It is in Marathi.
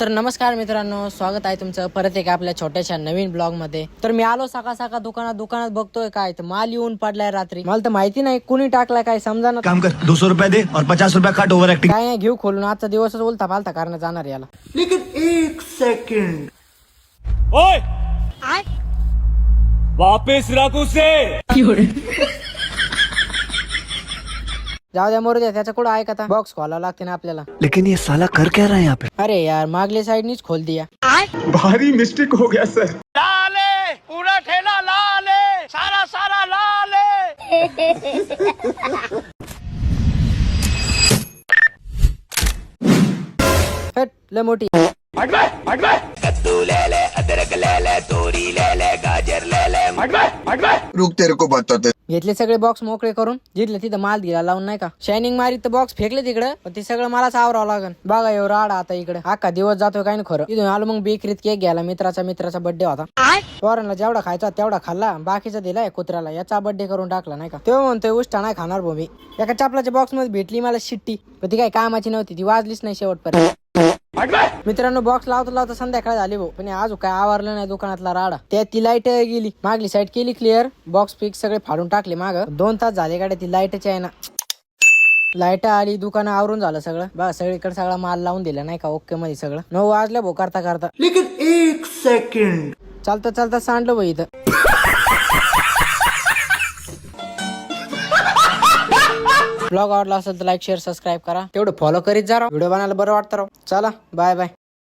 तर नमस्कार मित्रांनो, स्वागत आहे तुमचं परत एक आपल्या छोट्याशा नवीन ब्लॉग मध्ये। तर मी आलो सकाळ सकाळ दुकानात बघतोय काय तर माल येऊन पडलाय रात्री। मला तर माहिती नाही कुणी टाकलाय काय समजा। काम कर 200 रुपए दे और 50 रुपए काट ओवर एक्टिंग। काय नाही घेऊ खोलून, आजचा दिवसच उलथा पालथा करणं जाणार याला। लेकिन एक सेकंड ओए वापस रख उसे। जाऊ द्या मरू द्या, त्याचा कुठं ऐकता। बॉक्स खोलावं लागते ना आपल्याला। लेकिन ये साला कर क्या रहा है यहाँ पे? अरे यार मागले साइडनीच खोल दिया। भारी मिस्टेक हो गया सर। लाले पूरा ठेला लाले, सारा सारा लाले। हट लय मोठी। कद्दू ले ले, अदरक ले ले, तोरी ले ले, गाजर ले ले। रुक तेरे को बताते। घेतले सगळे बॉक्स मोकळे करून, जिथले तिथं माल दिला लावून नाही का। शायनिंग मारी तर बॉक्स फेकले तिकडे, पण ते सगळं मलाच आवरावं लागन। बघा एवढं राडा आता इकडे, अख्खा दिवस जातोय काय ना खरं। इथून आलो मग बेकरीत केक घ्यायला, मित्राचा बर्थडे होता। पोरांना जेवढा खायचा तेवढा खाल्ला, बाकीचा दिलाय कुत्र्याला। याचा बर्थडे करून टाकला नाही का। तेव्हा म्हणतोय उष्टा नाही खाणार भूमी। एका चपलाच्या बॉक्स मध्ये भेटली मला शिट्टी, पण ती काही कामाची नव्हती, ती वाजलीच नाही शेवटपर्यंत। मित्रांनो बॉक्स लावता संध्याकाळ झाली भाऊ, पण आज काय आवरलं नाही दुकानातला राडा। त्यात ती लाईट गेली, मागली साईड केली क्लिअर, बॉक्स पिक सगळे फाडून टाकले माग। 2 तास झाले गाड्या, ती लाईटच आहे ना। लाईट आली, दुकान आवरून झालं सगळं। बघा सगळीकडे सगळा माल लावून दिला नाही का, ओके मध्ये सगळं। 9 वाजले भाऊ करता लेकिन एक सेकंड चालता सांडलो भाई इथं। ब्लॉग आवडला असेल तर लाईक शेअर सबस्क्राईब करा, तेवढं फॉलो करीत जा राव। व्हिडिओ बनायला बरं वाटतं राव। चला बाय बाय।